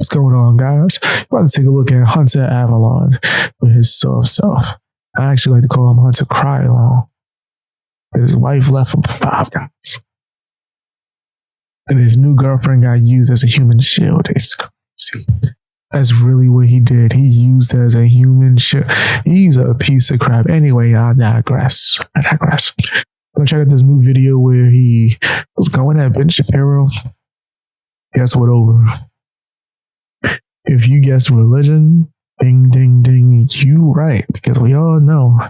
What's going on, guys? We're about to take a look at Hunter Avallone with his soft self. I actually like to call him Hunter Cry-Alone. His wife left him for 5 guys. And his new girlfriend got used as a human shield. It's crazy. That's really what he did. He used as a human shield. He's a piece of crap. Anyway, I digress. I'm gonna check out this new video where he was going at Ben Shapiro. Guess what over? If you guess religion, ding, ding, ding, you right. Because we all know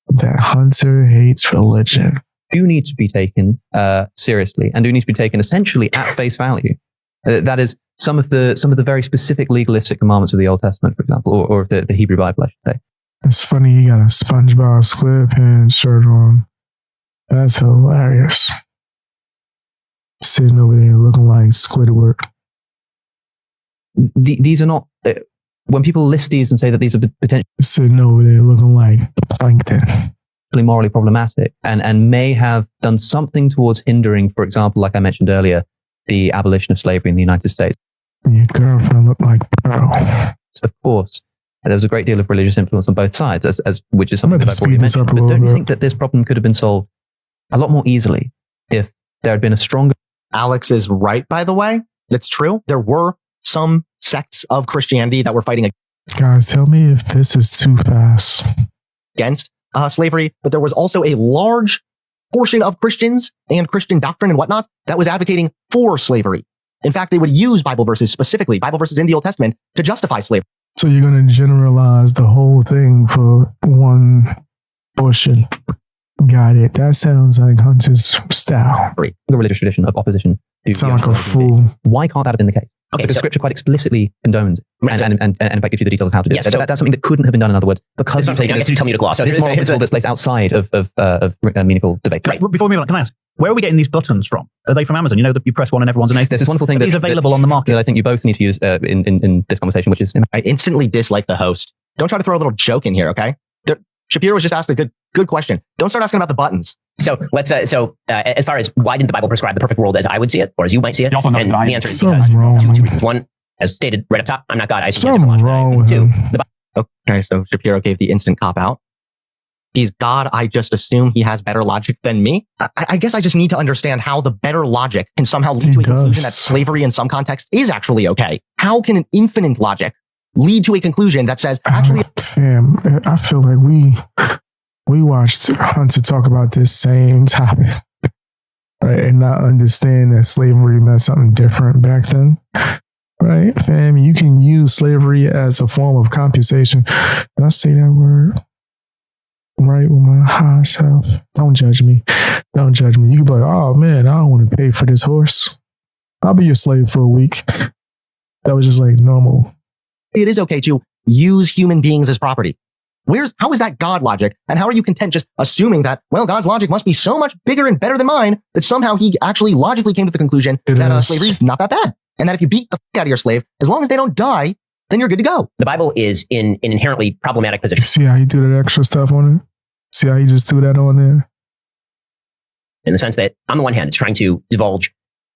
that Hunter hates religion. Do need to be taken seriously and do need to be taken essentially at face value. That is some of the very specific legalistic commandments of the Old Testament, for example, or of the Hebrew Bible, I should say. It's funny he got a SpongeBob SquarePants shirt on. That's hilarious. Sitting over there looking like Squidward. These are not... when people list these and say that these are potentially... Sitting over there looking like plankton. Morally problematic and may have done something towards hindering, for example, like I mentioned earlier, the abolition of slavery in the United States. Your girlfriend looked like Pearl. Of course. There was a great deal of religious influence on both sides, which is something that I've already mentioned. But don't you think that this problem could have been solved a lot more easily if there had been a stronger... Alex is right, by the way. That's true. There were some sects of Christianity that were fighting Guys, tell me if this is too fast. Against slavery, but there was also a large portion of Christians and Christian doctrine and whatnot that was advocating for slavery. In fact, they would use Bible verses, specifically Bible verses in the Old Testament, to justify slavery. So you're going to generalize the whole thing for one portion. Got it. That sounds like Hunter's style. The religious tradition of opposition. Sound like a fool. Why can't that have been the case? Okay, because Scripture quite explicitly condoned and in fact gives you the details of how to do it. So that's something that couldn't have been done, in other words, because you've taken this, you tell me to gloss. So this moral principle that's placed outside of meaningful debate. Right. Before we move on, can I ask, where are we getting these buttons from? Are they from Amazon? You know that you press one and everyone's an atheist. There's this wonderful thing that is available on the market. That I think you both need to use in this conversation, which is... I instantly dislike the host. Don't try to throw a little joke in here, okay? Shapiro was just asked a good question. Don't start asking about the buttons. So let's as far as why didn't the Bible prescribe the perfect world as I would see it, or as you might see it? And the answer is because two reasons. One, as stated right up top, I'm not God. I assume something wrong with him. Okay, so Shapiro gave the instant cop out. He's God. I just assume he has better logic than me. I guess I just need to understand how the better logic can somehow lead to a conclusion that slavery in some context is actually okay. How can an infinite logic lead to a conclusion that says actually... Fam, I feel like we watched Hunter talk about this same topic, right, and not understand that slavery meant something different back then. Right, fam, you can use slavery as a form of compensation. Did I say that word right with my high self? Don't judge me. Don't judge me. You can be like, oh man, I don't want to pay for this horse. I'll be your slave for a week. That was just like normal. It is okay to use human beings as property. How is that God logic? And how are you content just assuming that, well, God's logic must be so much bigger and better than mine that somehow he actually logically came to the conclusion that slavery is not that bad. And that if you beat the f*** out of your slave, as long as they don't die, then you're good to go. The Bible is in an inherently problematic position. See how he do that extra stuff on it? See how he just threw that on there? In the sense that, on the one hand, it's trying to divulge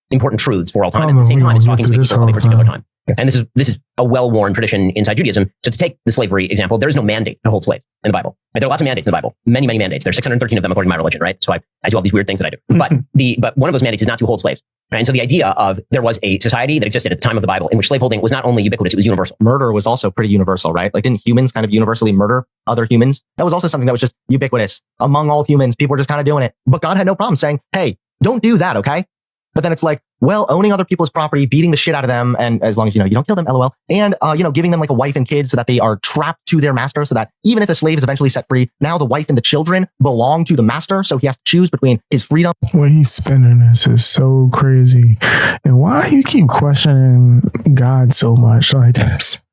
important truths for all time. At the same time, it's talking to people for a particular time. And this is a well-worn tradition inside Judaism. So to take the slavery example, there is no mandate to hold slaves in the Bible. Right? There are lots of mandates in the Bible. Many, many mandates. There's 613 of them according to my religion, right? So I do all these weird things that I do. But one of those mandates is not to hold slaves. Right? And so the idea of there was a society that existed at the time of the Bible in which slaveholding was not only ubiquitous, it was universal. Murder was also pretty universal, right? Like, didn't humans kind of universally murder other humans? That was also something that was just ubiquitous. Among all humans, people were just kind of doing it. But God had no problem saying, hey, don't do that, okay? But then it's like, well, owning other people's property, beating the shit out of them, and as long as, you don't kill them, LOL, and, giving them like a wife and kids so that they are trapped to their master, so that even if the slave is eventually set free, now the wife and the children belong to the master, so he has to choose between his freedom. Where he's spinning this is so crazy. And why you keep questioning God so much like this?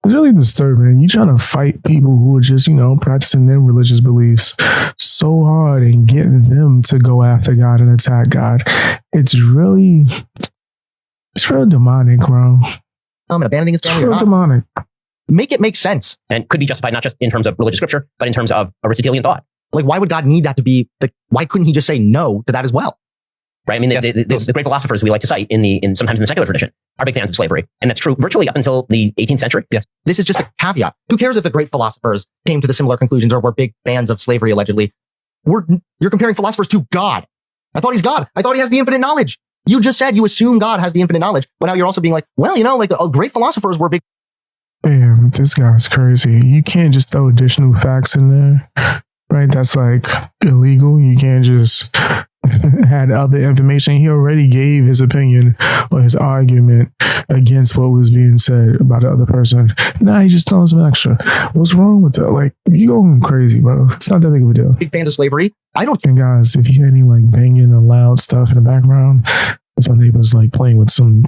It's really disturbing. You trying to fight people who are just, practicing their religious beliefs so hard and get them to go after God and attack God. It's really demonic, bro. Abandoning his family. It's real demonic. Make it make sense. And could be justified not just in terms of religious scripture, but in terms of Aristotelian thought. Like, why would God need that to be, why couldn't he just say no to that as well? right? I mean, Yes, the great philosophers we like to cite sometimes in the secular tradition are big fans of slavery. And that's true virtually up until the 18th century. Yes. This is just a caveat. Who cares if the great philosophers came to the similar conclusions or were big fans of slavery, allegedly? You're comparing philosophers to God. I thought he's God. I thought he has the infinite knowledge. You just said you assume God has the infinite knowledge, but now you're also being like, well, like great philosophers were big. Damn, this guy's crazy. You can't just throw additional facts in there, right? That's like illegal. You can't just add other information. He already gave his opinion or his argument against what was being said about the other person. Now he just telling some extra. What's wrong with that? Like, you going crazy, bro. It's not that big of a deal. Big fans of slavery. I don't. And guys, if you hear any like banging or loud stuff in the background, that's my neighbor's like playing with some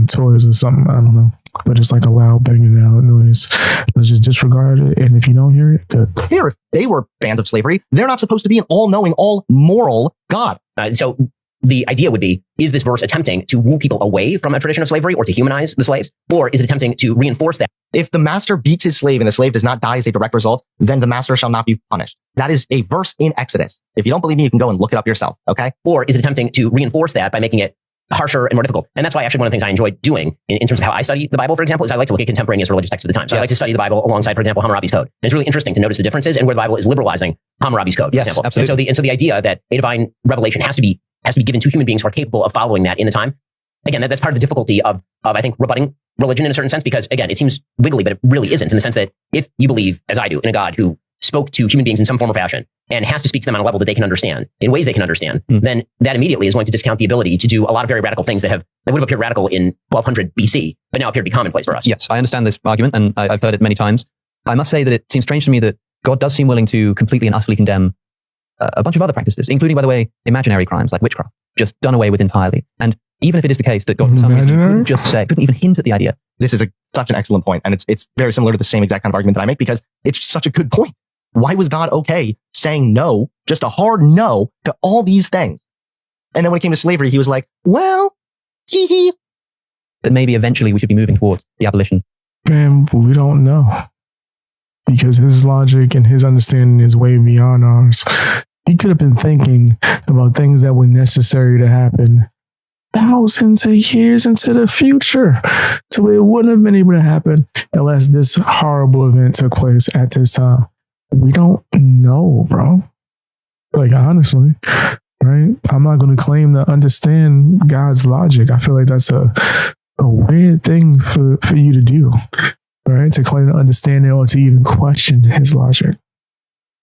toys or something. I don't know. But it's like a loud banging out noise. Let's just disregard it. And if you don't hear it, good. Care if they were fans of slavery. They're not supposed to be an all-knowing, all-moral God. So the idea would be, is this verse attempting to woo people away from a tradition of slavery or to humanize the slaves? Or is it attempting to reinforce that? If the master beats his slave and the slave does not die as a direct result, then the master shall not be punished. That is a verse in Exodus. If you don't believe me, you can go and look it up yourself, okay? Or is it attempting to reinforce that by making it harsher and more difficult? And that's why actually one of the things I enjoy doing in terms of how I study the Bible, for example, is I like to look at contemporaneous religious texts of the time. So I like to study the Bible alongside, for example, Hammurabi's Code. And it's really interesting to notice the differences and where the Bible is liberalizing Hammurabi's Code, for Yes, example. absolutely. And so the idea that a divine revelation has to be given to human beings who are capable of following that in the time. Again, that's part of the difficulty of I think, rebutting religion in a certain sense, because again, it seems wiggly, but it really isn't, in the sense that if you believe, as I do, in a God who spoke to human beings in some form or fashion and has to speak to them on a level that they can understand, in ways they can understand, then that immediately is going to discount the ability to do a lot of very radical things that would have appeared radical in 1200 BC, but now appear to be commonplace for us. Yes, I understand this argument, and I've heard it many times. I must say that it seems strange to me that God does seem willing to completely and utterly condemn a bunch of other practices, including, by the way, imaginary crimes like witchcraft, just done away with entirely. And even if it is the case that God, for some reason, couldn't even hint at the idea. This is such an excellent point, and it's very similar to the same exact kind of argument that I make, because it's such a good point. Why was God okay saying no, just a hard no, to all these things? And then when it came to slavery, he was like, well, hee. That maybe eventually we should be moving towards the abolition. Man, we don't know. Because his logic and his understanding is way beyond ours. He could have been thinking about things that were necessary to happen thousands of years into the future, to where it wouldn't have been able to happen unless this horrible event took place at this time. We don't know, bro. Like, honestly, right? I'm not going to claim to understand God's logic. I feel like that's a weird thing for you to do, right? To claim to understand it or to even question his logic.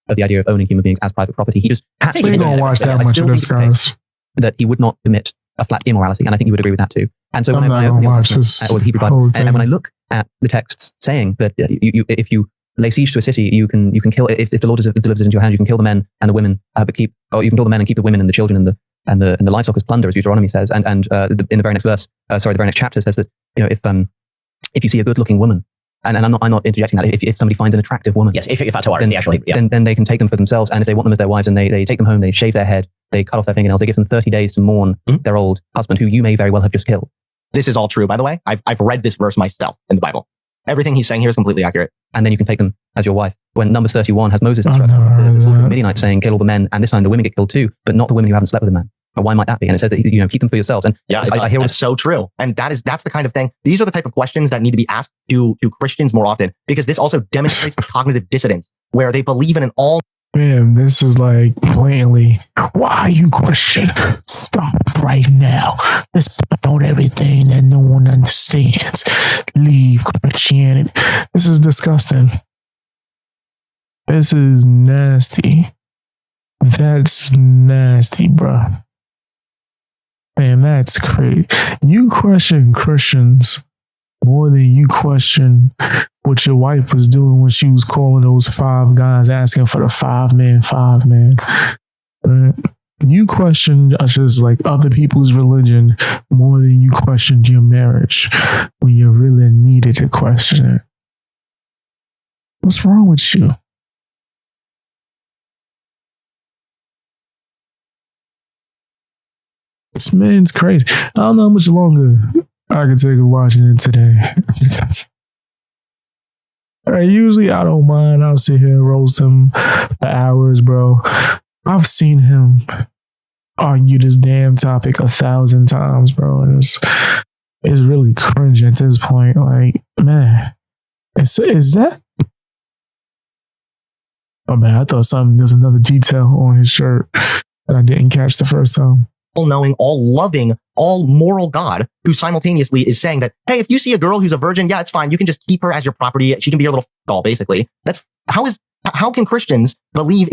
Of the idea of owning human beings as private property. He just has We ain't gonna watch that much of this, guys. that he would not commit a flat immorality, and I think you would agree with that too. And so I'm not gonna watch this or the Hebrew Bible, and when I look at the texts saying that if you lay siege to a city, you can kill, if the Lord delivers it into your hands, you can kill the men and the women, but you can kill the men and keep the women and the children and the livestock as plunder, as Deuteronomy says. And in the very next verse, the very next chapter says that if you see a good-looking woman, and I'm not interjecting that, if somebody finds an attractive woman, yes, if Atawar is the actual Hebrew, then they can take them for themselves, and if they want them as their wives, and they take them home, they shave their head, they cut off their fingernails, they give them 30 days to mourn their old husband, who you may very well have just killed. This is all true, by the way. I've read this verse myself in the Bible. Everything he's saying here is completely accurate. And then you can take them as your wife. When Numbers 31 has Moses instruct the Midianites saying, kill all the men, and this time the women get killed too, but not the women who haven't slept with a man. But why might that be? And it says that, keep them for yourselves. And yeah, I hear that's so true. And that's the kind of thing. These are the type of questions that need to be asked to Christians more often, because this also demonstrates the cognitive dissonance where they believe in an all. Man, this is like blatantly, why are you Christian? Stop right now. Let's put everything that no one understands. Leave Christianity. This is disgusting. This is nasty. That's nasty, bruh. Man, that's crazy. You question Christians more than you question what your wife was doing when she was calling those 5 guys asking for the 5 man. Right? You question just like other people's religion more than you questioned your marriage when you really needed to question it. What's wrong with you? This man's crazy. I don't know how much longer I can take of watching it today. Usually I don't mind. I'll sit here and roast him for hours, bro. I've seen him argue this damn topic 1,000 times, bro. And it's really cringe at this point. Like, man, is that? Oh man, I thought there's another detail on his shirt that I didn't catch the first time. All-knowing, all-loving, all-moral God who simultaneously is saying that, hey, if you see a girl who's a virgin, yeah, it's fine. You can just keep her as your property. She can be your little doll, basically. How can Christians believe